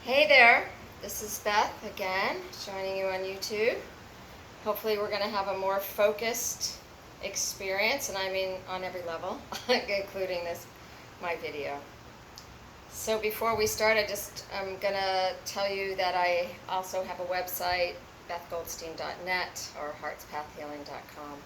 Hey there, this is Beth again, joining you on YouTube. Hopefully we're going to have a more focused experience, and I mean on every level, including my video. So before we start, I'm going to tell you that I also have a website, bethgoldstein.net or heartspathhealing.com.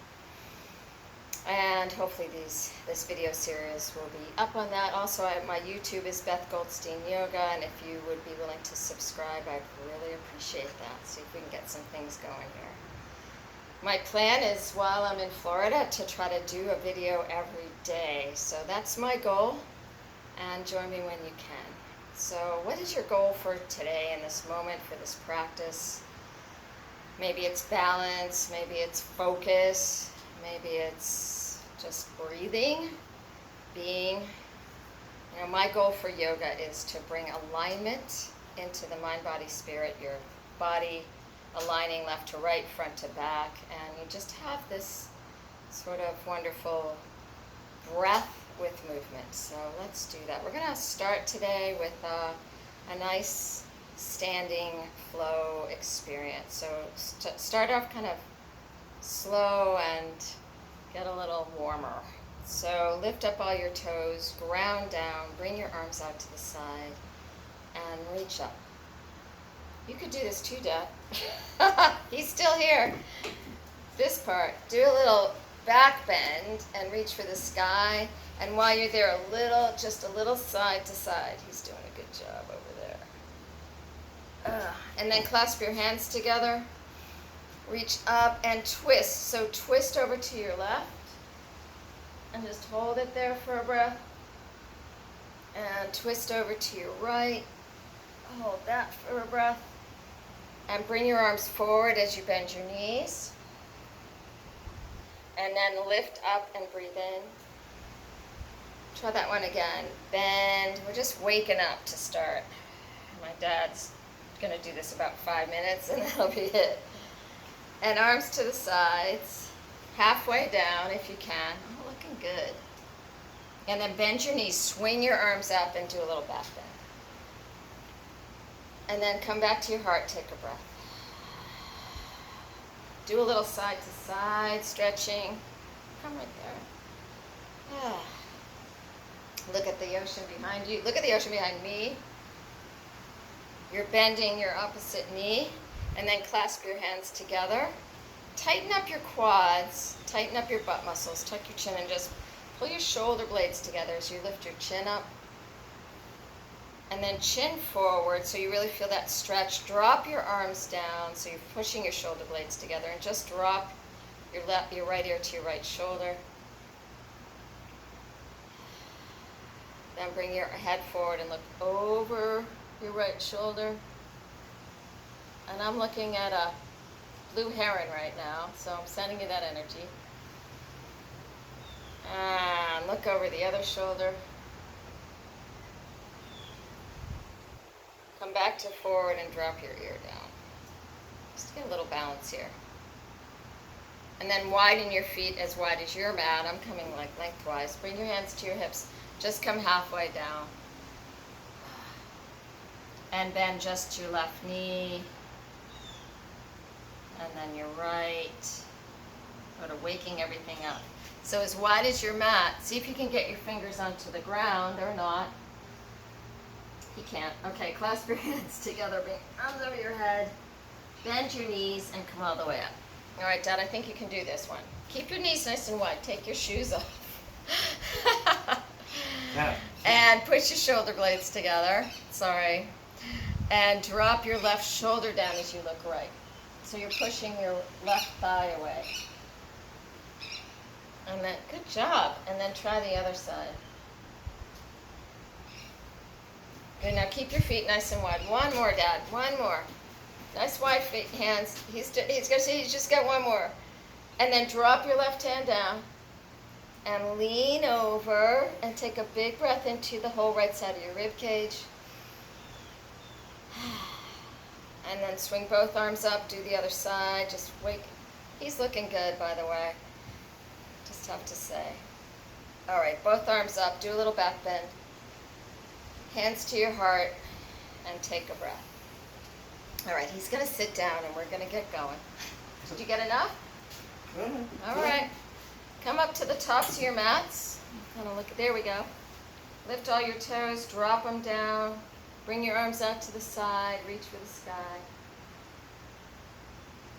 And hopefully this video series will be up on that. Also, my YouTube is Beth Goldstein Yoga, and if you would be willing to subscribe, I'd really appreciate that. See if we can get some things going here. My plan is, while I'm in Florida, to try to do a video every day. So that's my goal, and join me when you can. So what is your goal for today in this moment, for this practice? Maybe it's balance, maybe it's focus, maybe it's just breathing, being. My goal for yoga is to bring alignment into the mind, body, spirit, your body aligning left to right, front to back, and you just have this sort of wonderful breath with movement. So let's do that. We're going to start today with a nice standing flow experience. So start off kind of slow and get a little warmer. So lift up all your toes, ground down, bring your arms out to the side, and reach up. You could do this too, Dad. He's still here. This part, do a little back bend and reach for the sky. And while you're there, just a little side to side. He's doing a good job over there. And then clasp your hands together. Reach up and twist. So twist over to your left and just hold it there for a breath. And twist over to your right. Hold that for a breath. And bring your arms forward as you bend your knees. And then lift up and breathe in. Try that one again. Bend. We're just waking up to start. My dad's going to do this about 5 minutes and that'll be it. And arms to the sides, halfway down if you can. Oh, looking good. And then bend your knees, swing your arms up and do a little back bend. And then come back to your heart, take a breath. Do a little side to side stretching. Come right there. Look at the ocean behind you. Look at the ocean behind me. You're bending your opposite knee. And then clasp your hands together. Tighten up your quads, tighten up your butt muscles, tuck your chin, and just pull your shoulder blades together as you lift your chin up. And then chin forward so you really feel that stretch. Drop your arms down so you're pushing your shoulder blades together, and just drop your right ear to your right shoulder. Then bring your head forward and look over your right shoulder. And I'm looking at a blue heron right now, so I'm sending you that energy. And look over the other shoulder. Come back to forward and drop your ear down. Just get a little balance here. And then widen your feet as wide as your mat. I'm coming like lengthwise. Bring your hands to your hips. Just come halfway down. And bend just your left knee. And then your right, sort of waking everything up. So as wide as your mat, see if you can get your fingers onto the ground or not. You can't. Okay, clasp your hands together, bring arms over your head, bend your knees, and come all the way up. All right, Dad, I think you can do this one. Keep your knees nice and wide. Take your shoes off. And push your shoulder blades together. Sorry. And drop your left shoulder down as you look right. So you're pushing your left thigh away. And then, good job. And then try the other side. Good, now keep your feet nice and wide. One more, Dad, one more. Nice wide feet, hands. He's gonna say he's just got one more. And then drop your left hand down and lean over and take a big breath into the whole right side of your rib cage. And then swing both arms up, do the other side, just wake. He's looking good, by the way. Just have to say. All right, both arms up, do a little back bend. Hands to your heart, and take a breath. All right, he's going to sit down and we're going to get going. Did you get enough? All right. Come up to the tops of your mats. Kind of look. There we go. Lift all your toes, drop them down. Bring your arms out to the side, reach for the sky.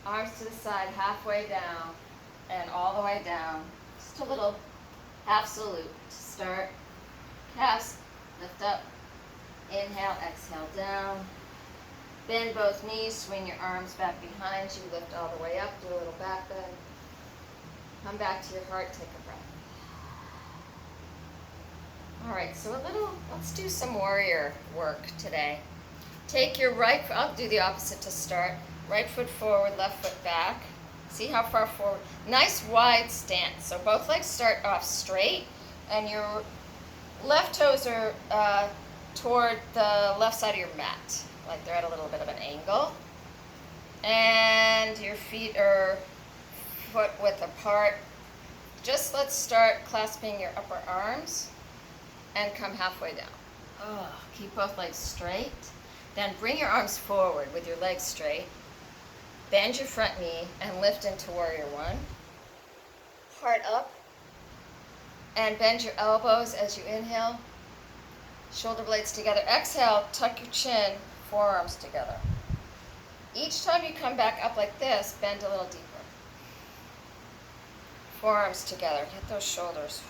Arms to the side, halfway down, and all the way down. Just a little half salute to start. Calves, lift up. Inhale, exhale down. Bend both knees, swing your arms back behind you, lift all the way up, do a little back bend. Come back to your heart, take a breath. All right, so let's do some warrior work today. Take your right, I'll do the opposite to start. Right foot forward, left foot back. See how far forward? Nice wide stance. So both legs start off straight and your left toes are toward the left side of your mat, like they're at a little bit of an angle. And your feet are foot width apart. Just let's start clasping your upper arms and come halfway down. Keep both legs straight. Then bring your arms forward with your legs straight. Bend your front knee and lift into warrior one. Heart up. And bend your elbows as you inhale. Shoulder blades together. Exhale, tuck your chin, forearms together. Each time you come back up like this, bend a little deeper. Forearms together. Hit those shoulders.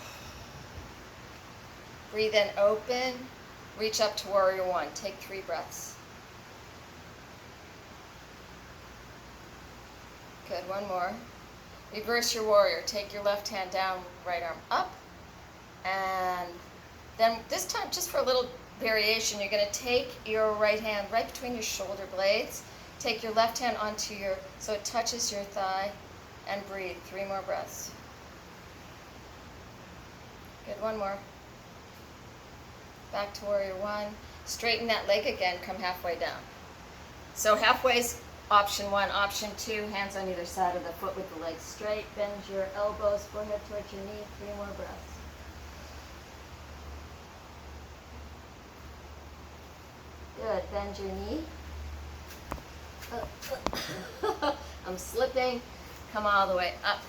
Breathe in, open. Reach up to warrior one. Take 3 breaths. Good, one more. Reverse your warrior. Take your left hand down, right arm up. And then this time, just for a little variation, you're going to take your right hand right between your shoulder blades. Take your left hand onto so it touches your thigh, and breathe. 3 more breaths. Good, one more. Back to warrior one. Straighten that leg again, come halfway down. So halfway's option 1. Option 2, hands on either side of the foot with the legs straight. Bend your elbows, forehead towards your knee. 3 more breaths. Good, bend your knee. I'm slipping. Come all the way up.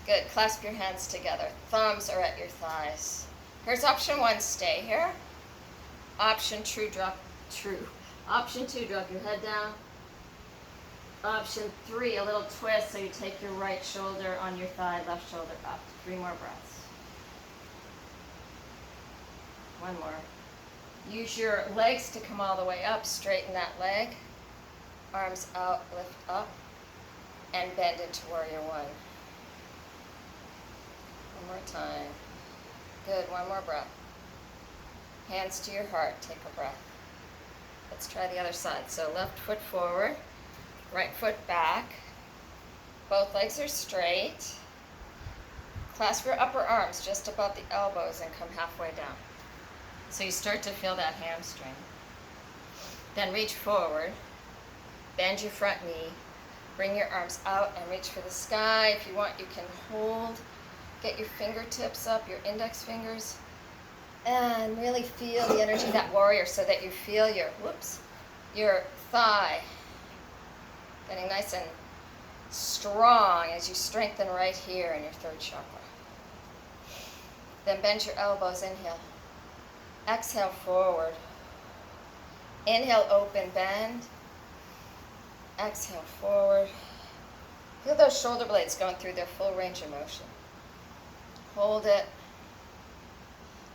Good, clasp your hands together. Thumbs are at your thighs. Here's option 1, stay here. Option 2, drop Option 2, drop your head down. Option 3, a little twist, so you take your right shoulder on your thigh, left shoulder up. 3 more breaths. One more. Use your legs to come all the way up. Straighten that leg. Arms out, lift up, and bend into warrior one. One more time. Good, one more breath. Hands to your heart, take a breath. Let's try the other side. So left foot forward, right foot back. Both legs are straight. Clasp your upper arms just above the elbows and come halfway down. So you start to feel that hamstring. Then reach forward, bend your front knee, bring your arms out and reach for the sky. If you want, you can hold. Get your fingertips up, your index fingers, and really feel the energy of that warrior so that you feel your thigh getting nice and strong as you strengthen right here in your third chakra. Then bend your elbows, inhale. Exhale, forward. Inhale, open, bend. Exhale, forward. Feel those shoulder blades going through their full range of motion. Hold it.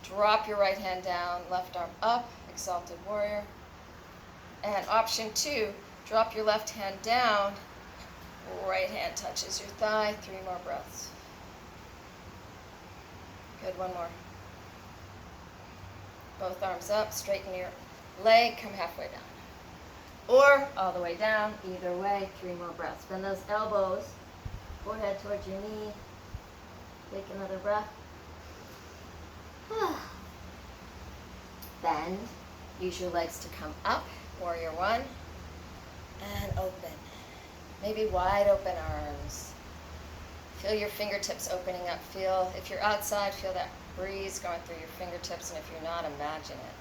Drop your right hand down, left arm up, exalted warrior. And option 2, drop your left hand down, right hand touches your thigh. 3 more breaths. Good, one more. Both arms up, straighten your leg, come halfway down. Or all the way down, either way, 3 more breaths. Bend those elbows, forehead towards your knee. Take another breath. Bend. Use your legs to come up, warrior one, and open. Maybe wide open arms. Feel your fingertips opening up. Feel, if you're outside, feel that breeze going through your fingertips, and if you're not, imagine it.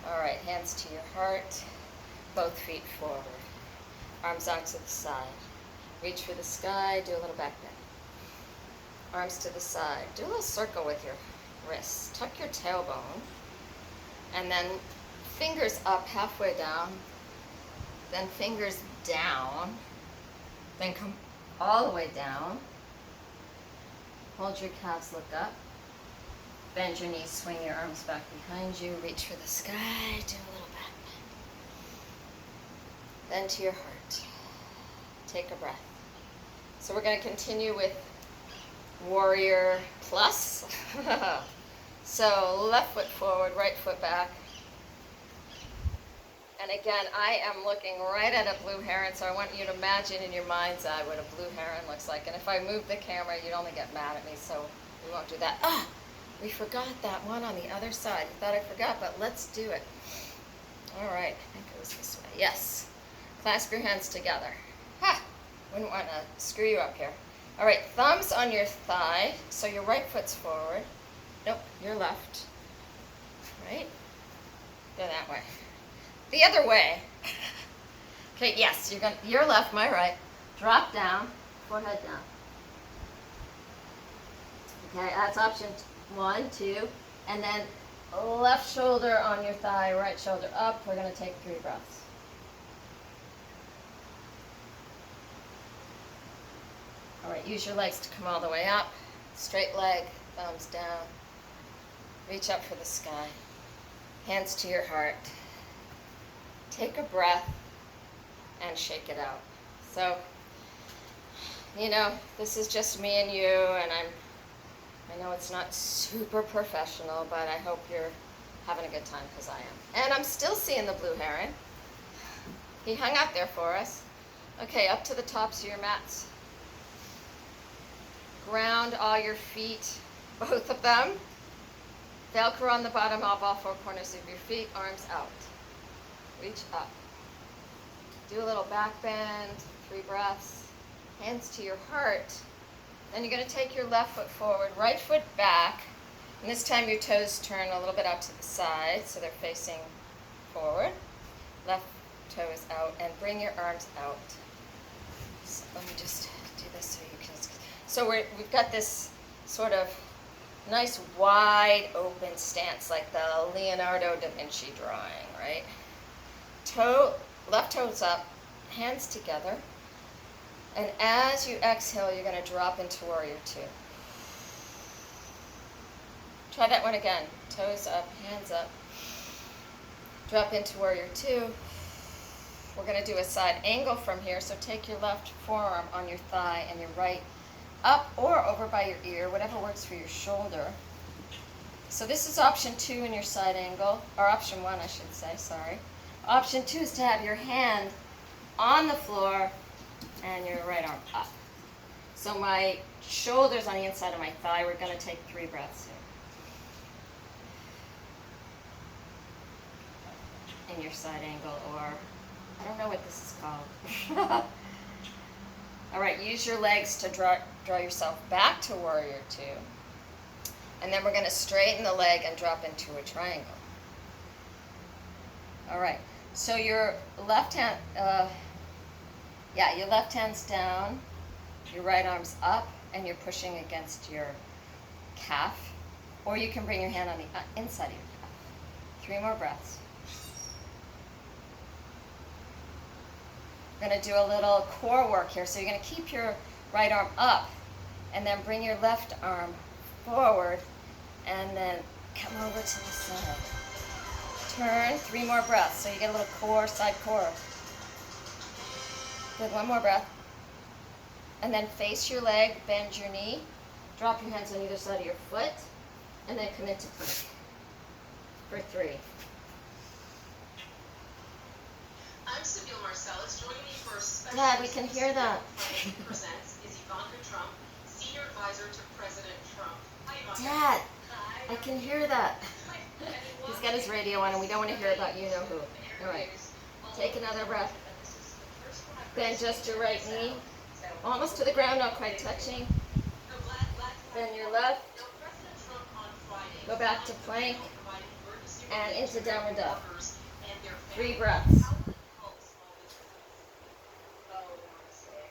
All right, hands to your heart, both feet forward, arms out to the side. Reach for the sky, do a little back bend. Arms to the side, do a little circle with your wrists. Tuck your tailbone, and then fingers up halfway down, then fingers down, then come all the way down. Hold your calves, look up. Bend your knees, swing your arms back behind you, reach for the sky, do a little back bend. Then to your heart. Take a breath. So we're going to continue with Warrior Plus. So left foot forward, right foot back. And again, I am looking right at a blue heron, so I want you to imagine in your mind's eye what a blue heron looks like. And if I move the camera, you'd only get mad at me, so we won't do that. Ah! We forgot that one on the other side. I thought I forgot, but let's do it. All right, I think it was this way. Yes. Clasp your hands together. Ha! Wouldn't want to screw you up here. All right, thumbs on your thigh, so your right foot's forward. Nope, your left. Right? Go that way. The other way. Okay, yes, your left, my right. Drop down, forehead down. Okay, that's option 1, 2, and then left shoulder on your thigh, right shoulder up. We're going to take 3 breaths. All right, use your legs to come all the way up. Straight leg, thumbs down. Reach up for the sky. Hands to your heart. Take a breath and shake it out. So, you know, this is just me and you, and I know it's not super professional, but I hope you're having a good time, because I am. And I'm still seeing the blue heron. He hung out there for us. Okay, up to the tops of your mats. Ground all your feet, both of them. Velcro on the bottom of all 4 corners of your feet, arms out. Reach up. Do a little back bend, 3 breaths. Hands to your heart. Then you're going to take your left foot forward, right foot back, and this time your toes turn a little bit out to the side, so they're facing forward. Left toe is out, and bring your arms out. So let me just do this so you can. So we've got this sort of nice wide open stance, like the Leonardo da Vinci drawing, right? Left toes up, hands together. And as you exhale, you're going to drop into Warrior 2. Try that one again. Toes up, hands up. Drop into Warrior 2. We're going to do a side angle from here, so take your left forearm on your thigh and your right up or over by your ear, whatever works for your shoulder. So this is option 2 in your side angle, or option 1, I should say, sorry. Option 2 is to have your hand on the floor and your right arm up. So my shoulder's on the inside of my thigh. We're going to take 3 breaths here. In your side angle, or I don't know what this is called. All right, use your legs to draw yourself back to Warrior 2. And then we're going to straighten the leg and drop into a triangle. All right, so your left hand, your left hand's down, your right arm's up, and you're pushing against your calf. Or you can bring your hand on the inside of your calf. 3 more breaths. We're going to do a little core work here. So you're going to keep your right arm up, and then bring your left arm forward, and then come over to the side. Turn, 3 more breaths. So you get a little core, side core. Good, 1 more breath. And then face your leg, bend your knee, drop your hands on either side of your foot, and then come into plank for 3. I'm Sybille Marcellus. Joining me for a special Dad, we can hear that. presents is Ivanka Trump, Senior Advisor to President Trump. Hi, Ivanka. Dad, I can hear that. He's got his radio on, and we don't want to hear about you-know-who. All right, take another breath. Bend just your right knee, almost to the ground, not quite touching. Bend your left. Go back to plank. And into downward dog. Workers and their 3 families. breaths. How will it help small businesses? Oh, honestly,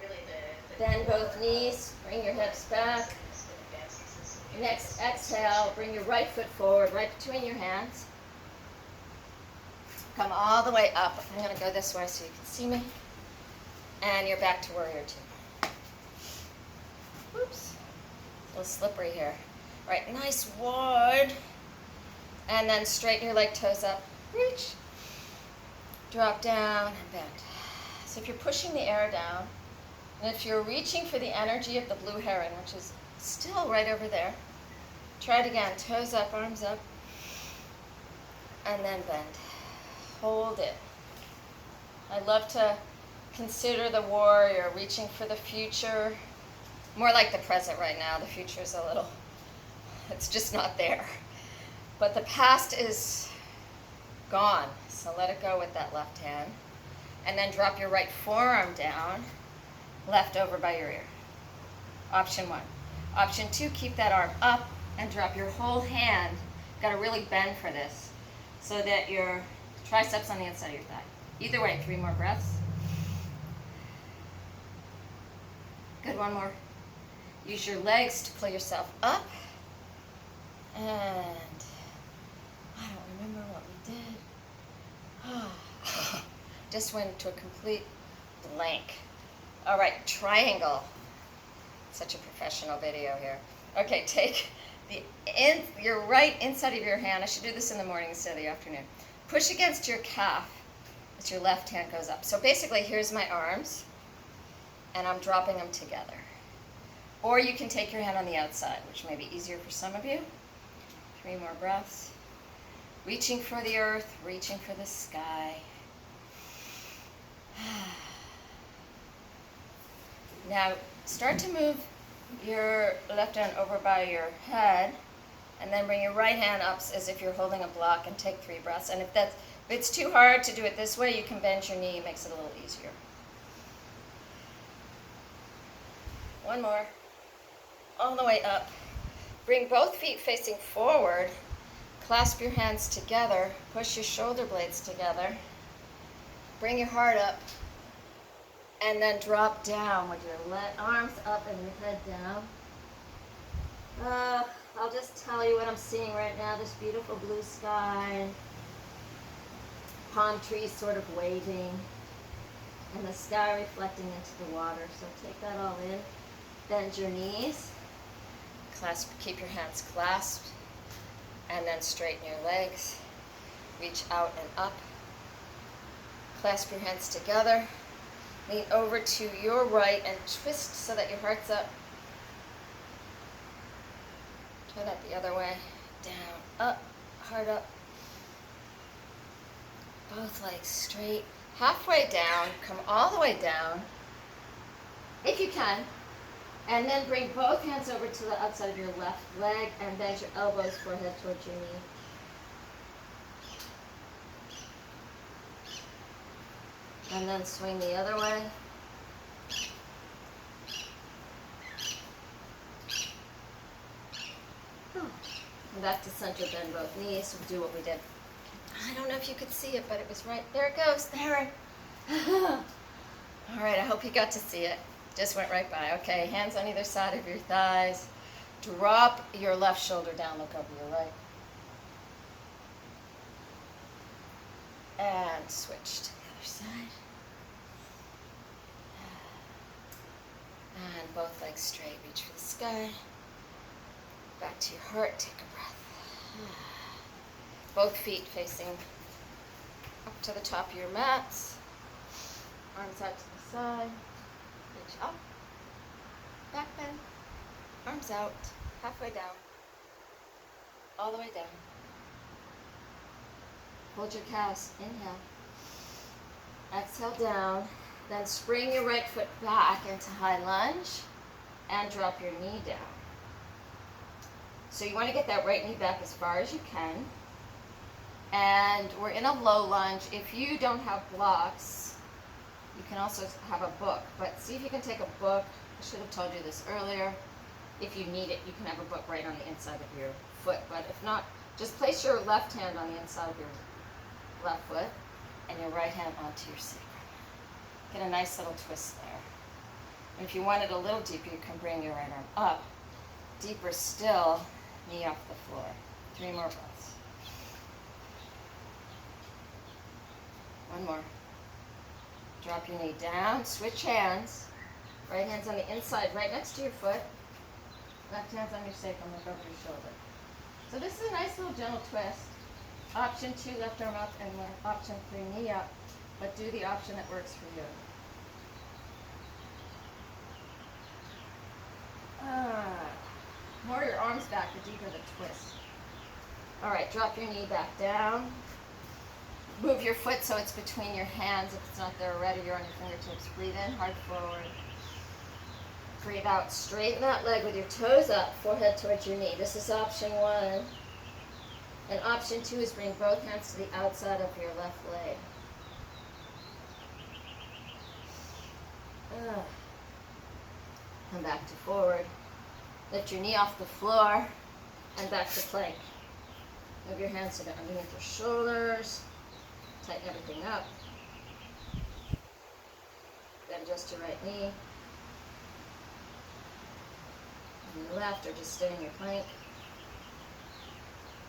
really the Bend core both knees, bring your hips back. has been advancing since the Next exhale, bring your right foot forward, right between your hands. Come all the way up. I'm going to go this way so you can see me. And you're back to warrior 2. Oops. A little slippery here. All right, nice wide. And then straighten your leg toes up. Reach. Drop down and bend. So if you're pushing the air down, and if you're reaching for the energy of the blue heron, which is still right over there, try it again. Toes up, arms up, and then bend. Hold it. I love to consider the warrior reaching for the future. More like the present right now. The future is a little, it's just not there. But the past is gone, so let it go with that left hand. And then drop your right forearm down, left over by your ear. Option 1. Option 2, keep that arm up and drop your whole hand. Got to really bend for this so that your triceps on the inside of your thigh. Either way, 3 more breaths. Good, 1 more. Use your legs to pull yourself up. And I don't remember what we did. Just went to a complete blank. All right, triangle. Such a professional video here. Okay, take your right inside of your hand. I should do this in the morning instead of the afternoon. Push against your calf as your left hand goes up. So basically, here's my arms, and I'm dropping them together. Or you can take your hand on the outside, which may be easier for some of you. 3 more breaths. Reaching for the earth, reaching for the sky. Now, start to move your left hand over by your head, and then bring your right hand up as if you're holding a block, and take 3 breaths. And if it's too hard to do it this way, you can bend your knee. It makes it a little easier. 1 more. All the way up. Bring both feet facing forward. Clasp your hands together. Push your shoulder blades together. Bring your heart up. And then drop down with your arms up and your head down. I'll just tell you what I'm seeing right now. This beautiful blue sky. Palm trees sort of waving. And the sky reflecting into the water. So take that all in. Bend your knees. Keep your hands clasped, and then straighten your legs. Reach out and up. Clasp your hands together. Lean over to your right and twist so that your heart's up. Try that the other way. Down, up, heart up. Both legs straight. Halfway down, come all the way down, if you can. And then bring both hands over to the outside of your left leg and bend your elbows, forehead towards your knee. And then swing the other way. And back to center, bend both knees. We'll do what we did. I don't know if you could see it, but it was right. There it goes. There. All right, I hope you got to see it. Just went right by. Okay, hands on either side of your thighs. Drop your left shoulder down, look over your right. And switch to the other side. And both legs straight, reach for the sky. Back to your heart, take a breath. Both feet facing up to the top of your mats. Arms out to the side. Reach up, back bend, arms out, halfway down, all the way down. Hold your calves, inhale. Exhale down, then spring your right foot back into high lunge and drop your knee down. So you want to get that right knee back as far as you can. And we're in a low lunge. If you don't have blocks, you can also have a book, but see if you can take a book. I should have told you this earlier. If you need it, you can have a book right on the inside of your foot, but if not, Just place your left hand on the inside of your left foot and your right hand onto your sacrum. Get a nice little twist there. And if you want it a little deeper, you can bring your right arm up. Deeper still, knee off the floor. 3 more breaths. One more. Drop your knee down, switch hands. Right hand's on the inside, right next to your foot. Left hand's on your sacrum, look over your shoulder. So this is a nice little gentle twist. Option 2, left arm up, and option 3, knee up. But do the option that works for you. More your arms back, the deeper the twist. All right, drop your knee back down. Move your foot so it's between your hands. If it's not there already, you're on your fingertips. Breathe in, heart forward. Breathe out, straighten that leg with your toes up, forehead towards your knee. This is option 1. And option 2 is bring both hands to the outside of your left leg. Come back to forward. Lift your knee off the floor and back to plank. Move your hands to underneath your shoulders. Tighten everything up. Then adjust your right knee. And your left, or just stay in your plank.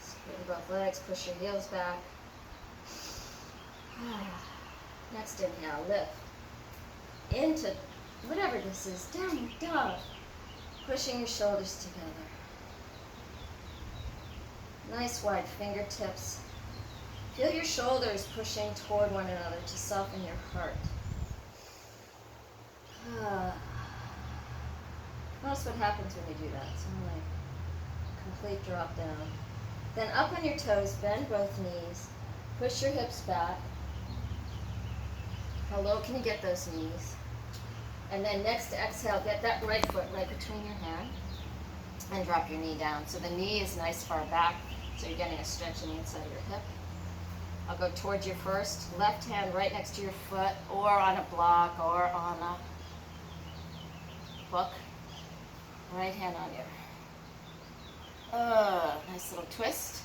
Straighten both legs, push your heels back. Next inhale, lift. Into whatever this is, downward dog. Pushing your shoulders together. Nice wide fingertips. Feel your shoulders pushing toward one another to soften your heart. Notice what happens when you do that. It's only a complete drop down. Then up on your toes, bend both knees. Push your hips back. How low can you get those knees? And then next to exhale, get that right foot right between your hand and drop your knee down. So the knee is nice far back, so you're getting a stretch on the inside of your hip. I'll go towards you first. Left hand right next to your foot, or on a block, or on a book. Right hand on your nice little twist.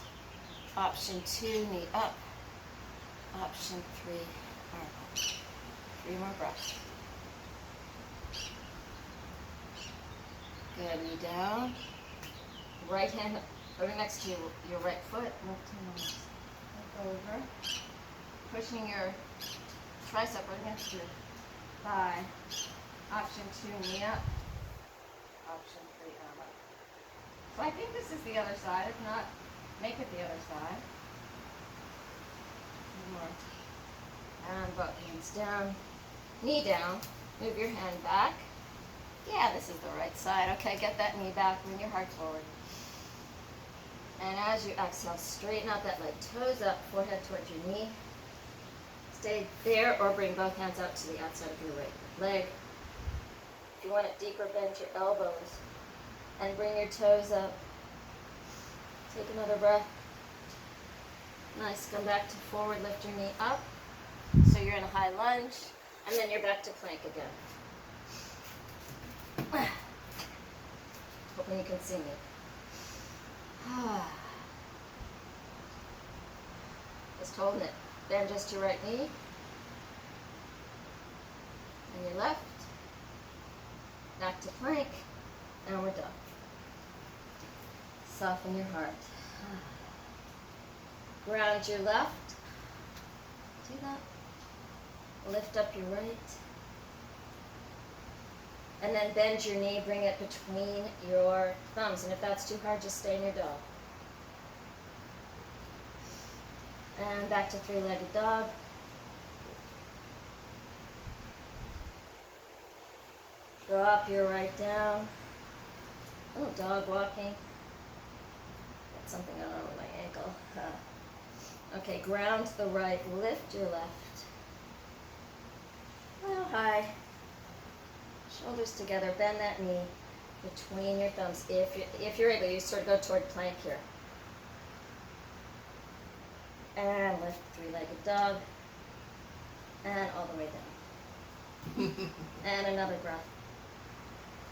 Option 2, knee up. Option 3, arm up. 3 more breaths. Good, knee down. Right hand over next to your right foot. Left hand over. Pushing your tricep right against your thigh. Option 2, knee up. Option 3, arm up. So I think this is the other side. If not, make it the other side. One more. And both hands down. Knee down. Move your hand back. Yeah, this is the right side. Okay, get that knee back. Bring your heart forward. And as you exhale, straighten out that leg. Toes up, forehead towards your knee. Stay there or bring both hands out to the outside of your right leg. If you want it deeper, bend your elbows and bring your toes up. Take another breath. Nice. Come back to forward. Lift your knee up. So you're in a high lunge. And then you're back to plank again. Hoping you can see me. Just holding it. Bend just your right knee. And your left. Back to plank. And we're done. Soften your heart. Ground your left. Do that. Lift up your right. And then bend your knee, bring it between your thumbs. And if that's too hard, just stay in your dog. And back to 3-legged dog. Drop your right down. Oh, dog walking. Got something going on with my ankle. Okay, ground the right, lift your left. A little high. Shoulders together, bend that knee between your thumbs. If you're able, you sort of go toward plank here. And lift 3-legged dog. And all the way down. And another breath.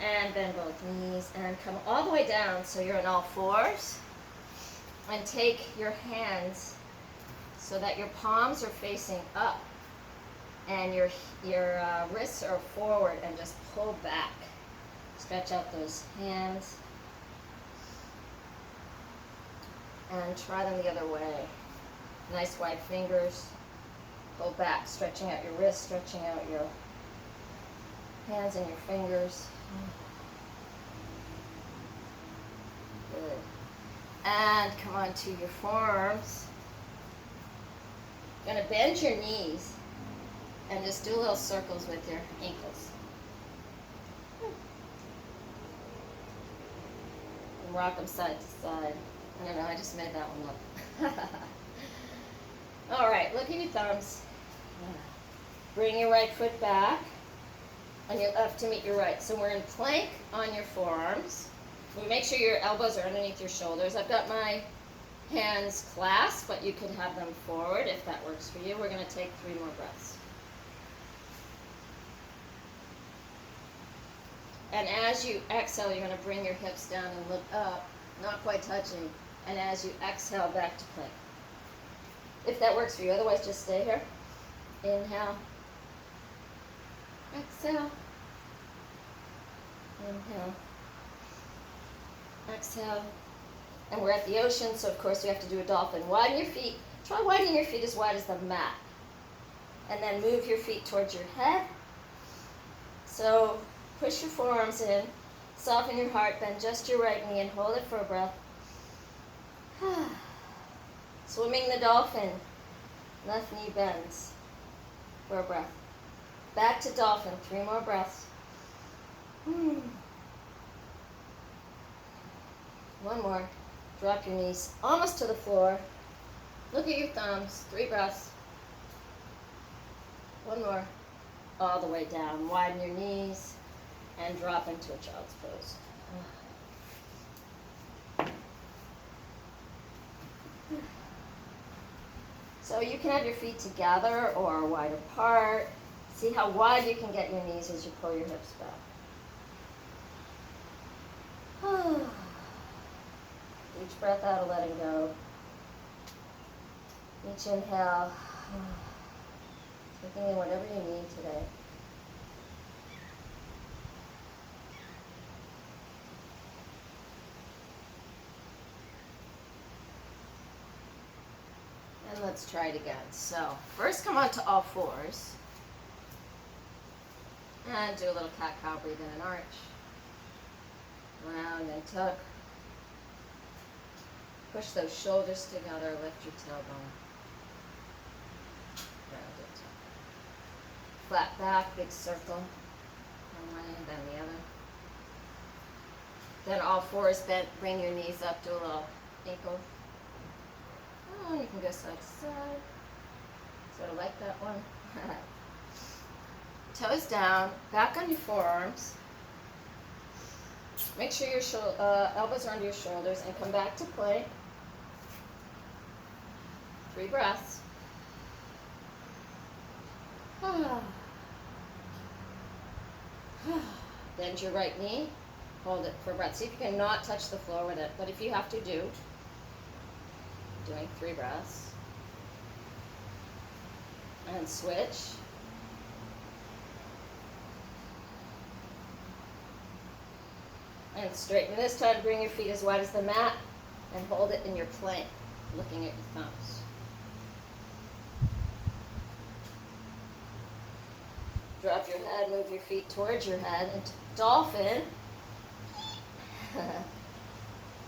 And bend both knees and come all the way down so you're on all fours. And take your hands so that your palms are facing up and your wrists are forward, and just pull back. Stretch out those hands and try them the other way. Nice wide fingers. Pull back, stretching out your wrists, stretching out your hands and your fingers. Good. And come on to your forearms. You're going to bend your knees and just do little circles with your ankles. And rock them side to side. I don't know, I just made that one up. All right, look at your thumbs. Bring your right foot back on your left to meet your right. So we're in plank on your forearms. Make sure your elbows are underneath your shoulders. I've got my hands clasped, but you could have them forward if that works for you. We're going to take 3 more breaths. And as you exhale, you're going to bring your hips down and look up, not quite touching. And as you exhale, back to plank. If that works for you. Otherwise, just stay here. Inhale. Exhale. Inhale. Exhale. And we're at the ocean, so of course we have to do a dolphin. Widen your feet. Try widening your feet as wide as the mat. And then move your feet towards your head. So push your forearms in. Soften your heart. Bend just your right knee and hold it for a breath. Swimming the dolphin. Left knee bends for a breath. Back to dolphin. 3 more breaths. 1 more. Drop your knees almost to the floor. Look at your thumbs. 3 breaths. 1 more. All the way down. Widen your knees and drop into a child's pose. So you can have your feet together or wide apart. See how wide you can get your knees as you pull your hips back. Each breath out of letting go. Each inhale. Taking in whatever you need today. And let's try it again. So first come on to all fours. And do a little cat-cow, breathe in and arch. Round and tuck. Push those shoulders together, lift your tailbone. Round and tuck. Flat back, big circle. One way, then the other. Then all fours bent, bring your knees up, do a little ankle. Oh, you can go side to side. Sort of like that one. Toes down, back on your forearms. Make sure your elbows are under your shoulders and come back to plank. 3 breaths. Bend your right knee. Hold it for a breath. See if you can not touch the floor with it, but if you have to do, doing 3 breaths. And switch. And straighten. This time, bring your feet as wide as the mat and hold it in your plank, looking at your thumbs. Drop your head, move your feet towards your head into dolphin.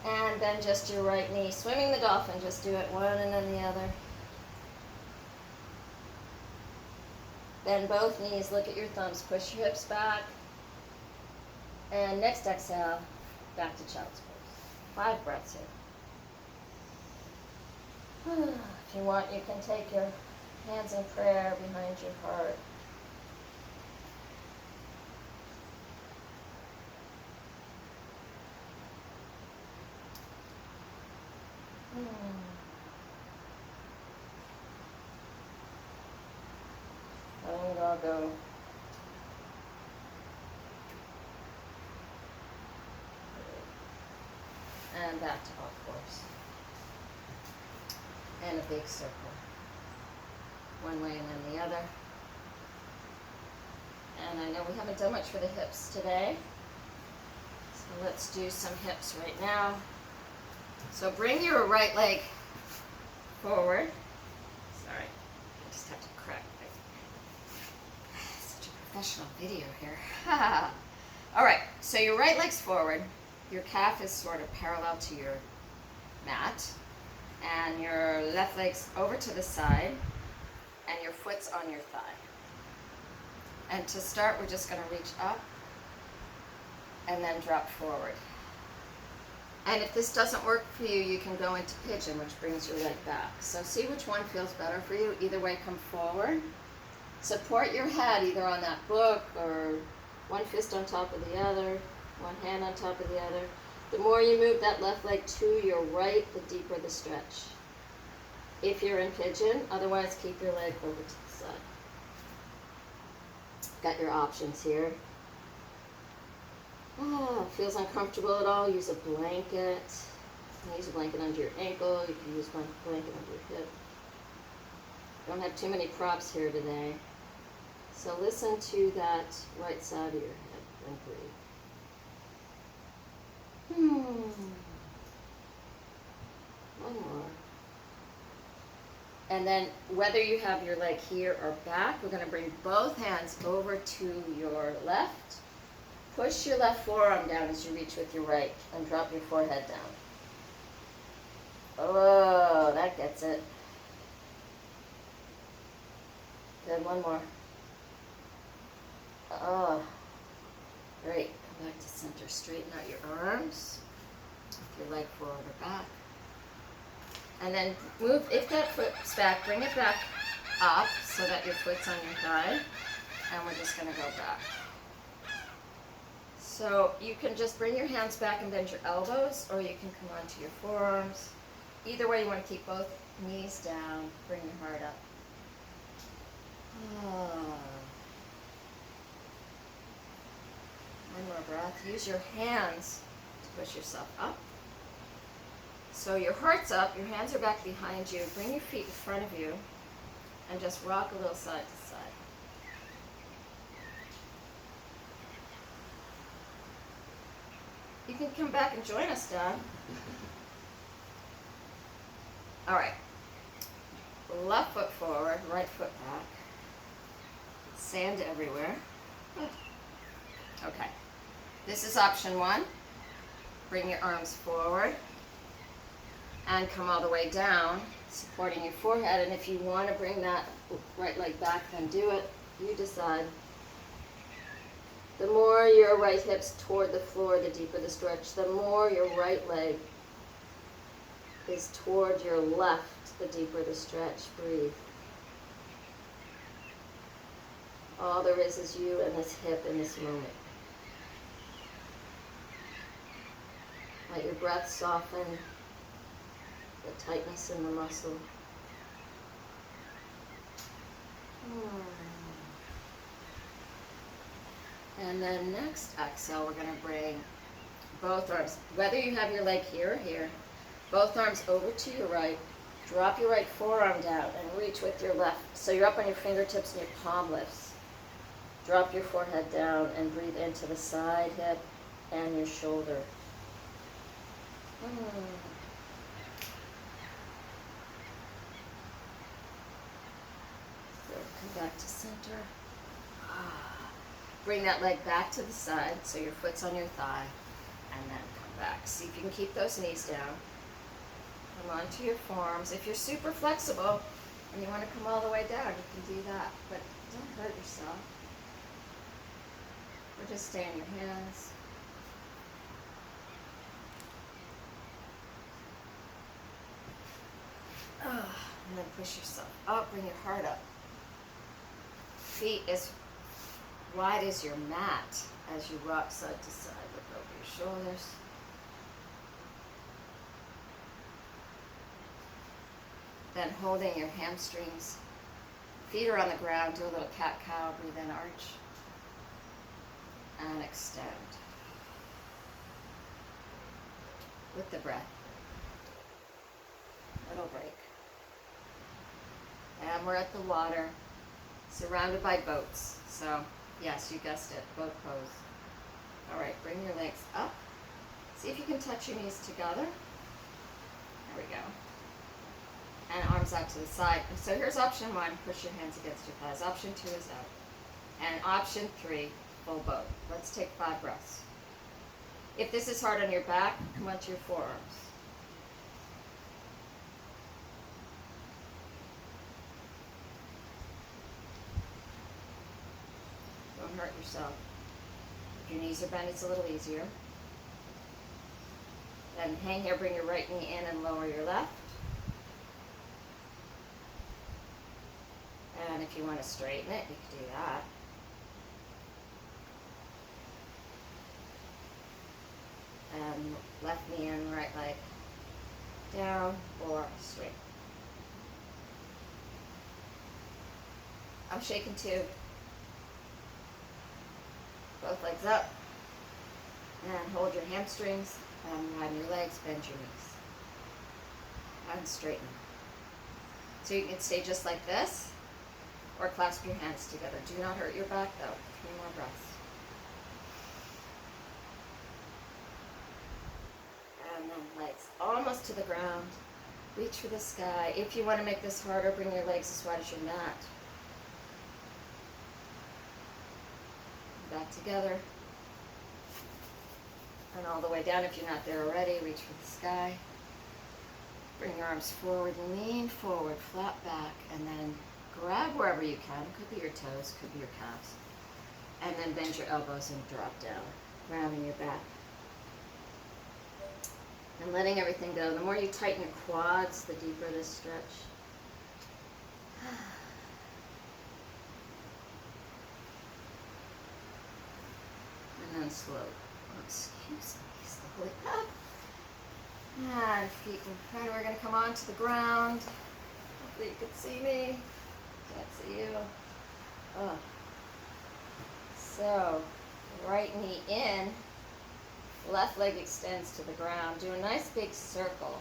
And then just your right knee. Swimming the dolphin, just do it one and then the other. Bend both knees, look at your thumbs, push your hips back. And next exhale, back to child's pose. 5 breaths here. If you want, you can take your hands in prayer behind your heart. Letting it all go. And back to all fours. and a big circle. One way and then the other. And I know we haven't done much for the hips today. So let's do some hips right now. So bring your right leg forward. Sorry, I just have to crack. Such a professional video here. All right, so your right leg's forward. Your calf is sort of parallel to your mat. And your left leg's over to the side. And your foot's on your thigh. And to start, we're just going to reach up and then drop forward. And if this doesn't work for you, you can go into pigeon, which brings your leg back. So see which one feels better for you. Either way, come forward. Support your head either on that book or one fist on top of the other, one hand on top of the other. The more you move that left leg to your right, the deeper the stretch. If you're in pigeon, otherwise keep your leg over to the side. Got your options here. Feels uncomfortable at all? Use a blanket. You can use a blanket under your ankle. You can use one blanket under your hip. Don't have too many props here today. So listen to that right side of your head and breathe. One more. And then whether you have your leg here or back, we're going to bring both hands over to your left. Push your left forearm down as you reach with your right and drop your forehead down. Oh, that gets it. Good, one more. Oh, great. Come back to center. Straighten out your arms. Your leg forward or back. And then move, if that foot's back, bring it back up so that your foot's on your thigh. And we're just going to go back. So you can just bring your hands back and bend your elbows, or you can come onto your forearms. Either way, you want to keep both knees down, bring your heart up. One more breath. Use your hands to push yourself up. So your heart's up, your hands are back behind you. Bring your feet in front of you and just rock a little side to side. You can come back and join us, Don. All right. Left foot forward, right foot back. Sand everywhere. Okay. This is option one. Bring your arms forward and come all the way down, supporting your forehead. And if you want to bring that right leg back, then do it. You decide. The more your right hip's toward the floor, the deeper the stretch. The more your right leg is toward your left, the deeper the stretch. Breathe. All there is you and this hip in this moment. Let your breath soften the tightness in the muscle. And then next exhale, we're going to bring both arms, whether you have your leg here or here, both arms over to your right. Drop your right forearm down and reach with your left. So you're up on your fingertips and your palm lifts. Drop your forehead down and breathe into the side hip and your shoulder. Good. Come back to center. Bring that leg back to the side so your foot's on your thigh, and then come back. See if you can keep those knees down. Come onto your forearms. If you're super flexible and you want to come all the way down, you can do that, but don't hurt yourself. Or just stay in your hands. And then push yourself up, bring your heart up. Feet as wide as your mat as you rock side to side. Look over your shoulders. Then holding your hamstrings. Feet are on the ground. Do a little cat-cow. Breathe in, arch. And extend. With the breath. Little break. and we're at the water, surrounded by boats. So, yes, you guessed it, boat pose. All right, bring your legs up. See if you can touch your knees together. There we go. And arms out to the side. So here's option 1, push your hands against your thighs. Option 2 is out. And option 3, full boat. Let's take 5 breaths. If this is hard on your back, come onto your forearms. Don't hurt yourself. If your knees are bent, it's a little easier. Then hang here, bring your right knee in and lower your left. And if you want to straighten it, you can do that. And left knee in, right leg down or straight. I'm shaking too. Both legs up. And hold your hamstrings and widen your legs, bend your knees. And straighten. So you can stay just like this or clasp your hands together. Do not hurt your back though. 3 more breaths. And then legs almost to the ground. Reach for the sky. If you want to make this harder, bring your legs as wide as your mat. Back together. And all the way down. If you're not there already, reach for the sky. Bring your arms forward, lean forward, flat back, and then grab wherever you can. Could be your toes, could be your calves. And then bend your elbows and drop down, rounding your back. And letting everything go. The more you tighten your quads, the deeper this stretch. And then slow. Oh, excuse me, slowly up. And feet in front. We're going to come onto the ground. Hopefully you can see me. Can't see you. Oh. So, right knee in. Left leg extends to the ground. Do a nice big circle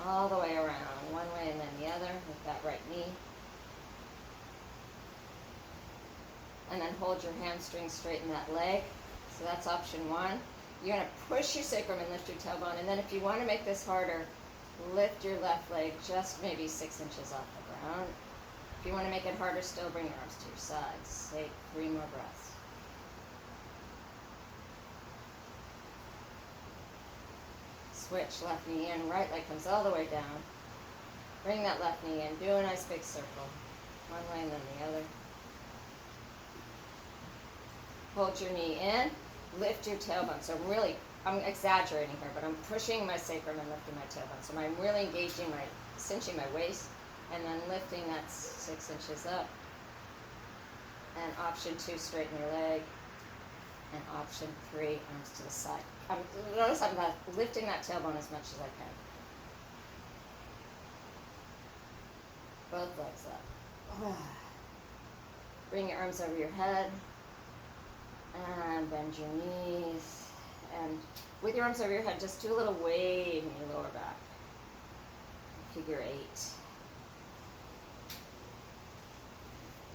all the way around. One way and then the other with that right knee. And then hold your hamstring, straighten that leg. So that's option 1. You're going to push your sacrum and lift your tailbone. And then if you want to make this harder, lift your left leg just maybe 6 inches off the ground. If you want to make it harder still, bring your arms to your sides. Take 3 more breaths. Switch, left knee in, right leg comes all the way down. Bring that left knee in. Do a nice big circle. One way and then the other. Hold your knee in. Lift your tailbone. So I'm exaggerating here, but I'm pushing my sacrum and lifting my tailbone. So I'm really engaging cinching my waist, and then lifting that 6 inches up. And option 2, straighten your leg. And option 3, arms to the side. Notice I'm lifting that tailbone as much as I can. Both legs up. Bring your arms over your head. And bend your knees. And with your arms over your head, just do a little wave in your lower back. Figure 8.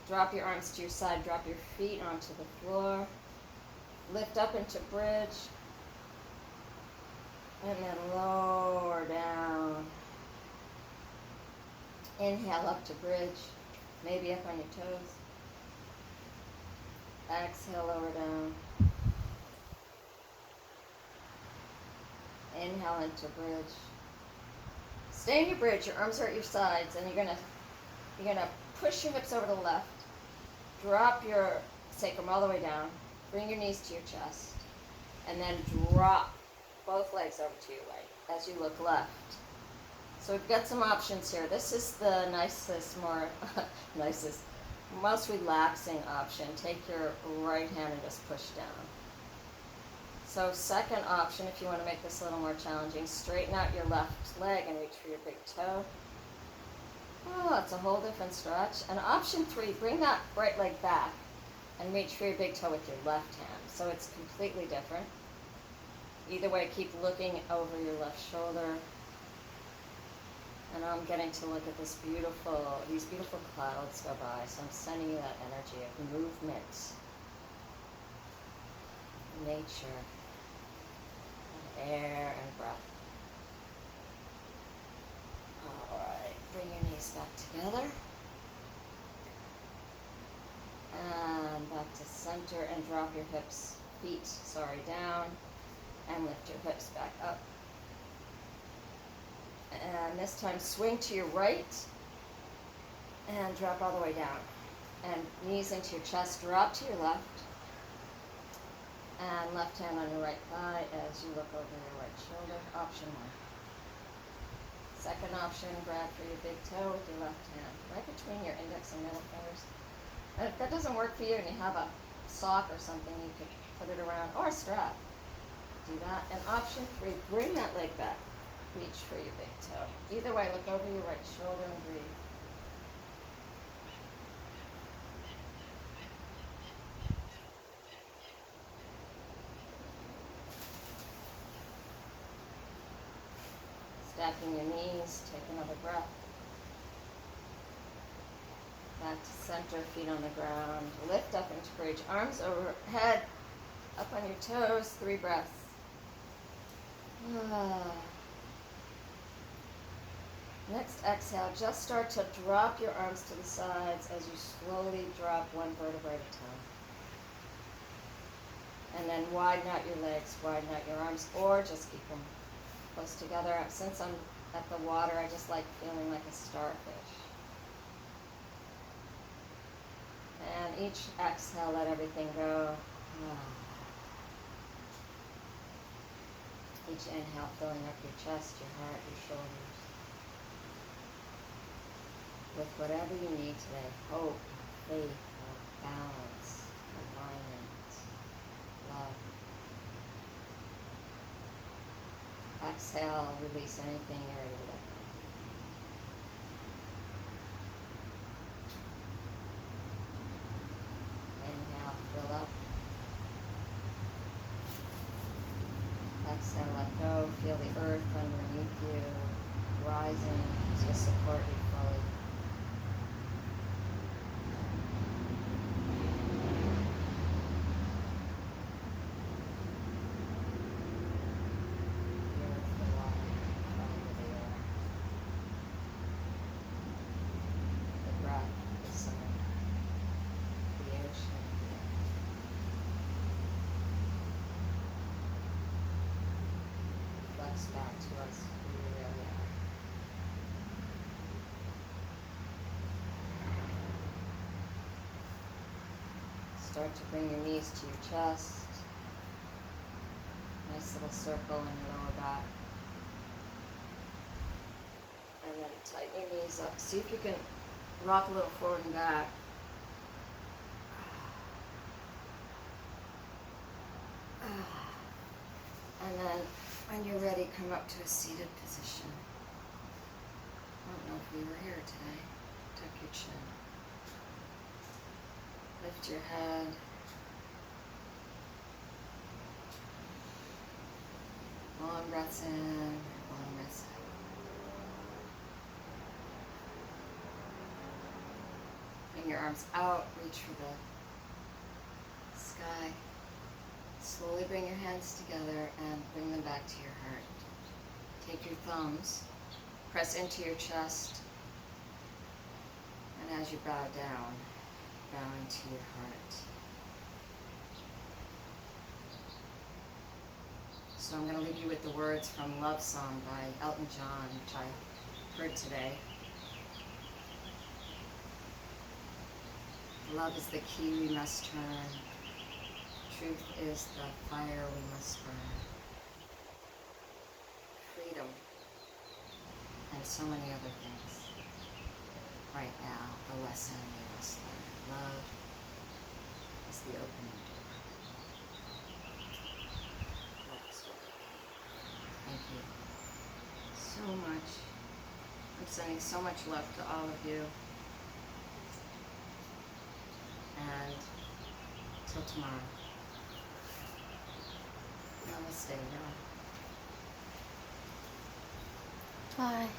Drop your arms to your side. Drop your feet onto the floor. Lift up into bridge. And then lower down. Inhale up to bridge. Maybe up on your toes. Exhale, lower down. Inhale into bridge. Stay in your bridge. Your arms are at your sides, and you're gonna push your hips over to the left. Drop your sacrum all the way down. Bring your knees to your chest, and then drop both legs over to your right as you look left. So we've got some options here. This is the most relaxing option. Take your right hand and just push down. So second option, if you want to make this a little more challenging, straighten out your left leg and reach for your big toe. Oh, it's a whole different stretch. And option 3, bring that right leg back and reach for your big toe with your left hand. So it's completely different. Either way, keep looking over your left shoulder. And I'm getting to look at these beautiful clouds go by. So I'm sending you that energy of movement, nature, and air and breath. All right, bring your knees back together. And back to center and drop your feet down, and lift your hips back up. And this time swing to your right and drop all the way down. And knees into your chest, drop to your left. And left hand on your right thigh as you look over your right shoulder. Option one. Second option, grab for your big toe with your left hand, right between your index and middle fingers. And if that doesn't work for you and you have a sock or something, you could put it around, or a strap. Do that. And option three, bring that leg back. Reach for your big toe. Either way, look over your right shoulder and breathe. Stacking your knees, take another breath. Back to center, feet on the ground. Lift up into bridge, arms overhead, up on your toes, 3 breaths. Next exhale, just start to drop your arms to the sides as you slowly drop one vertebrae at a time. And then widen out your legs, widen out your arms, or just keep them close together. Since I'm at the water, I just like feeling like a starfish. And each exhale, let everything go. Each inhale, filling up your chest, your heart, your shoulders. With whatever you need today, hope, faith, balance, alignment, love. Exhale, release anything you're ready to let go. Inhale, fill up. Exhale, let go. Feel the earth underneath you rising to support you fully. Back to us who we really are. Start to bring your knees to your chest. Nice little circle in your lower back. And then tighten your knees up. See if you can rock a little forward and back. And then when you're ready, come up to a seated position. I don't know if we were here today. Tuck your chin. Lift your head. Long breaths in, long breaths out. Bring your arms out, reach for the sky. Slowly bring your hands together and bring them back to your heart. Take your thumbs, press into your chest, and as you bow down, bow into your heart. So I'm going to leave you with the words from Love Song by Elton John, which I heard today. Love is the key we must turn. Truth is the fire we must burn. Freedom, and so many other things. Right now, the lesson we must learn. Love is the opening door. Thank you so much. I'm sending so much love to all of you. And till tomorrow. Namaste, y'all. Bye.